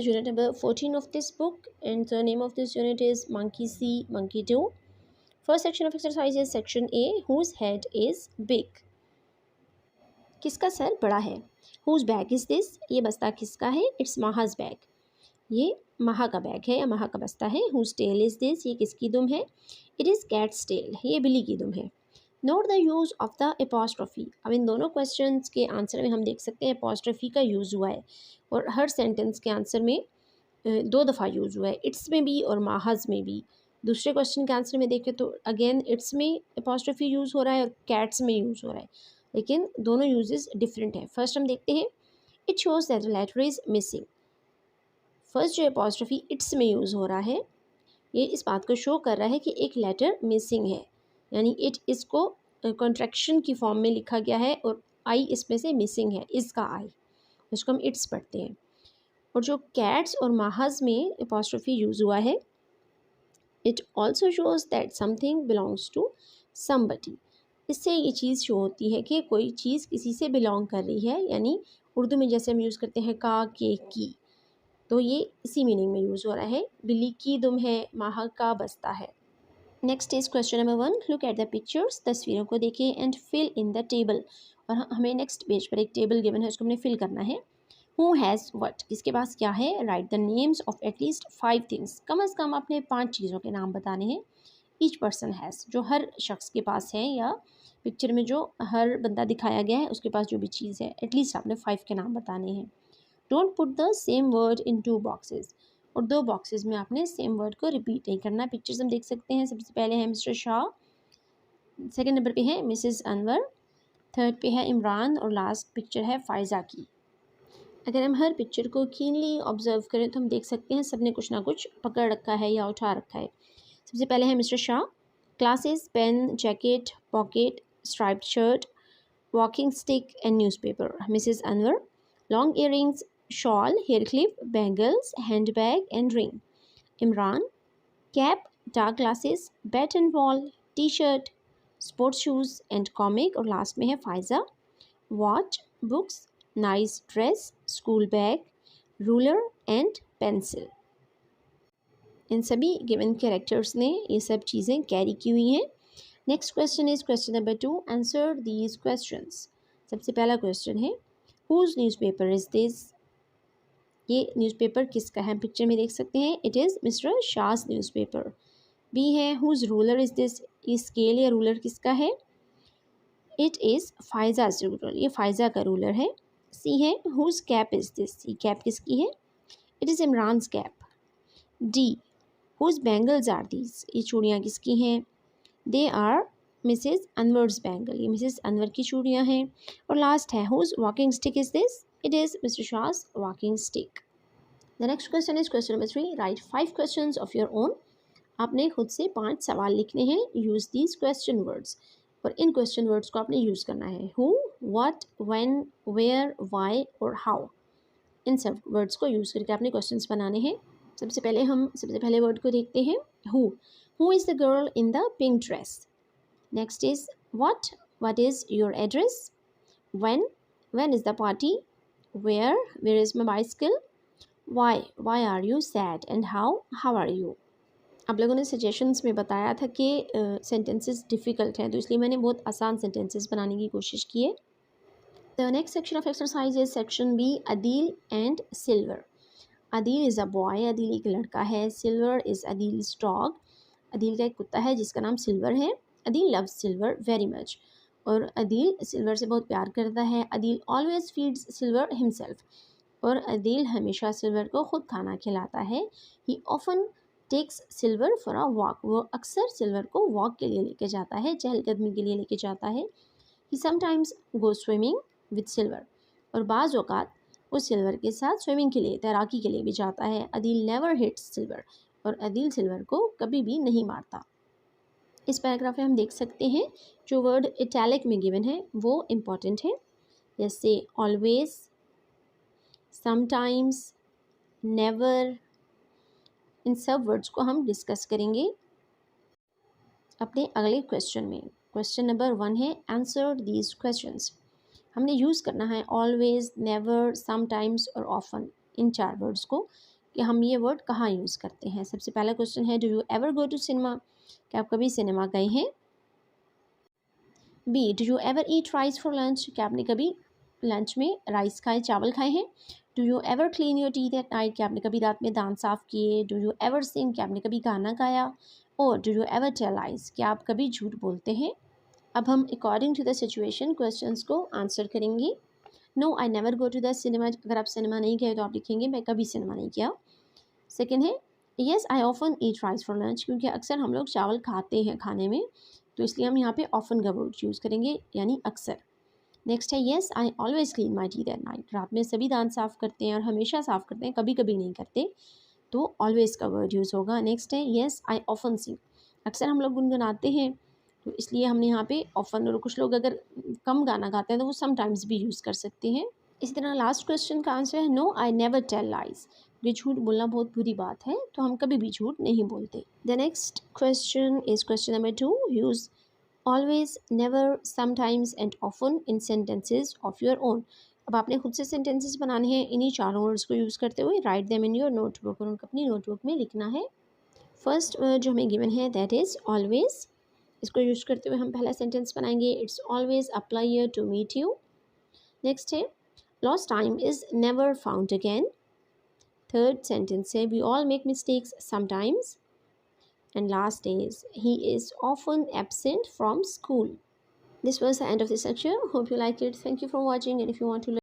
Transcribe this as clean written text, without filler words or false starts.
unit number 14 of this book, and the name of this unit is Monkey See, Monkey Do. First section of exercise is section A, whose head is big. किसका sir बड़ा है? Whose bag is this? ये बस्ता किसका है? It's Maha's bag. ये महा का बैग है या महा का बस्ता है. Whose tail is this? ये किसकी दुम है? It is cat's tail. ये बिल्ली की दुम है. Note the use of the apostrophe. अब इन दोनों क्वेश्चंस के आंसर में हम देख सकते हैं apostrophe का यूज़ हुआ है और हर सेंटेंस के आंसर में 2 दफ़ा यूज़ हुआ है. इट्स में भी और माहज में भी. दूसरे क्वेश्चन के आंसर में देखें तो अगेन इट्स में apostrophe यूज़ हो रहा है और कैट्स में यूज़ हो रहा है, लेकिन दोनों यूजेस डिफरेंट है. फर्स्ट हम देखते हैं. It shows that the letter is missing. First जो apostrophe इट्स में यूज़ हो रहा है ये इस बात को शो कर रहा है कि एक लेटर मिसिंग है, यानी इट इसको कॉन्ट्रैक्शन की फॉर्म में लिखा गया है और आई इसमें से मिसिंग है, इसका आई, उसको हम इट्स पढ़ते हैं. और जो कैट्स और माहज में apostrophe यूज़ हुआ है, it also shows that something belongs to somebody. इससे ये चीज़ शो होती है कि कोई चीज़ किसी से बिलोंग कर रही है, यानी उर्दू में जैसे हम यूज़ करते हैं का, के, की, तो ये इसी मीनिंग में यूज़ हो रहा है. बिल्ली की दुम है, माह का बस्ता है. Next is question number 1. Look at the pictures. तस्वीरों को देखिए and fill in the table. और हमें नेक्स्ट पेज पर एक टेबल गिवन है, उसको हमने फिल करना है. हु हैज़ वट, किसके पास क्या है. Write the names of at least 5 things. कम अज़ कम अपने 5 चीज़ों के नाम बताने हैं. ईच पर्सन हैज़, जो हर शख्स के पास है या पिक्चर में जो हर बंदा दिखाया गया है उसके पास जो भी चीज़ है, एटलीस्ट आपने 5 के नाम बताने हैं. Don't put the same word in 2 boxes. और 2 बॉक्सेस में आपने सेम वर्ड को रिपीट नहीं करना. पिक्चर्स हम देख सकते हैं. सबसे पहले है मिस्टर शाह, सेकंड नंबर पे है मिसेस अनवर, थर्ड पे है इमरान और लास्ट पिक्चर है फ़ायज़ा की. अगर हम हर पिक्चर को कीनली ऑब्जर्व करें तो हम देख सकते हैं सब ने कुछ ना कुछ पकड़ रखा है या उठा रखा है. सबसे पहले है Mr Shah. Glasses, pen, jacket, pocket, striped shirt, walking stick and newspaper. Mrs Anwar, long earrings, shawl, hair clip, bangles, handbag and ring. Imran, cap, dark glasses, bat and ball, t-shirt, sports shoes and comic. और last में है Faiza, watch, books, nice dress, school bag, ruler and pencil. इन सभी given characters ने ये सब चीज़ें carry की हुई हैं. Next question is question number 2. Answer these questions. सबसे पहला क्वेश्चन है हुज न्यूज़पेपर इज़ दिस. ये न्यूज़पेपर किसका है, पिक्चर में देख सकते हैं. It is mister Shah's newspaper. B है हुज रूलर इज़ दिस. ये स्केल या रूलर किसका है. It is Faiza's ruler. ये फ़ायज़ा का रूलर है. सी है हुज कैप इज़ दिस. ये कैप किसकी है. It is Imran's cap. D whose bangles are these. ये चूड़ियाँ किसकी हैं. They are Mrs Anwar's bangle. ये मिसेस अनवर की चूड़ियाँ हैं. और लास्ट है whose walking stick is this. It is Mr. Shah's walking stick. The next question is question number 3. Write 5 questions of your own. आपने खुद से 5 सवाल लिखने हैं. Use these question words. और इन question words को आपने यूज़ करना है. Who, what, when, where, why और how. इन सब वर्ड्स को यूज़ करके आपने क्वेश्चंस बनाने हैं. सबसे पहले वर्ड को देखते हैं. Who. Who is the girl in the pink dress? Next is what. What is your address? When. When is the party? Where is my bicycle? Why are you sad? And how are you? आप लोगों ने suggestions में बताया था कि sentences difficult हैं, तो इसलिए मैंने बहुत आसान सेंटेंसेस बनाने की कोशिश की है. The next section of exercise is section B, Adeel and Silver. Adeel is a boy. Adeel एक लड़का है. Silver is Adeel's dog. Adeel का एक कुत्ता है जिसका नाम सिल्वर है. Adeel loves Silver very much. और अदील सिल्वर से बहुत प्यार करता है. Adeel always feeds Silver himself. और अदील हमेशा सिल्वर को ख़ुद खाना खिलाता है. He often takes Silver for a walk. वो अक्सर सिल्वर को वॉक के लिए लेके जाता है, चहलकदमी के लिए लेके जाता है. He sometimes go swimming with silver. और बाज़ औक़ात वो सिल्वर के साथ स्विमिंग के लिए, तैराकी के लिए भी जाता है. Adeel never hits silver. और अदील सिल्वर को कभी भी नहीं मारता. इस पैराग्राफ में हम देख सकते हैं जो वर्ड इटैलिक में गिवन है वो इम्पॉर्टेंट है, जैसे ऑलवेज, समटाइम्स, नेवर. इन सब वर्ड्स को हम डिस्कस करेंगे अपने अगले क्वेश्चन में. क्वेश्चन नंबर 1 है आंसर दीज क्वेश्चंस. हमने यूज़ करना है ऑलवेज, नेवर, समटाइम्स और ऑफन, इन 4 वर्ड्स को. कि हम ये वर्ड कहाँ यूज़ करते हैं। सबसे पहला क्वेश्चन है, do you ever go to cinema? क्या आप कभी सिनेमा गए हैं? B, do you ever eat rice for lunch? क्या आपने कभी लंच में राइस खाए, चावल खाए हैं? Do you ever clean your teeth at night? क्या आपने कभी रात में दांत साफ़ किए? Do you ever sing? क्या आपने कभी गाना गाया? और do you ever tell lies? क्या आप कभी झूठ बोलते हैं? अब हम according to the situation questions को आंसर करेंगे। No I never go to the cinema, अगर आप सिनेमा नहीं गए तो आप लिखेंगे मैं कभी सिनेमा नहीं किया। सेकेंड है, yes I often eat rice for lunch, क्योंकि अक्सर हम लोग चावल खाते हैं खाने में, तो इसलिए हम यहाँ पे ऑफन का वर्ड यूज़ करेंगे, यानी अक्सर। नेक्स्ट है, yes I always clean my teeth at night, रात में सभी दांत साफ़ करते हैं और हमेशा साफ़ करते हैं, कभी कभी नहीं करते, तो ऑलवेज का वर्ड यूज़ होगा। नेक्स्ट है, येस आई ऑफन सिंग, अक्सर हम लोग गुनगुनाते हैं, तो इसलिए हमने यहाँ पे ऑफन, और कुछ लोग अगर कम गाना गाते हैं तो वो समटाइम्स भी यूज़ कर सकते हैं। इसी तरह लास्ट क्वेश्चन का आंसर है, no I never tell lies, ये झूठ बोलना बहुत बुरी बात है, तो हम कभी भी झूठ नहीं बोलते। The next question is question number 2, use always, never, sometimes and often in sentences of your own. अब आपने खुद से सेंटेंसेस बनाने हैं इन्हीं चारों वर्ड्स को यूज़ करते हुए। Write them in your notebook, और उनको अपनी नोटबुक में लिखना है। फर्स्ट वर्ड जो हमें गिवन है दैट इज़ ऑलवेज, इसको यूज़ करते हुए हम पहला सेंटेंस बनाएंगे, it's always a pleasure to meet you. Next है, lost time is never found again. Third sentence है, we all make mistakes sometimes. And last is, he is often absent from school. This was the end of this lecture. Hope you liked it. Thank you for watching, and if you want to learn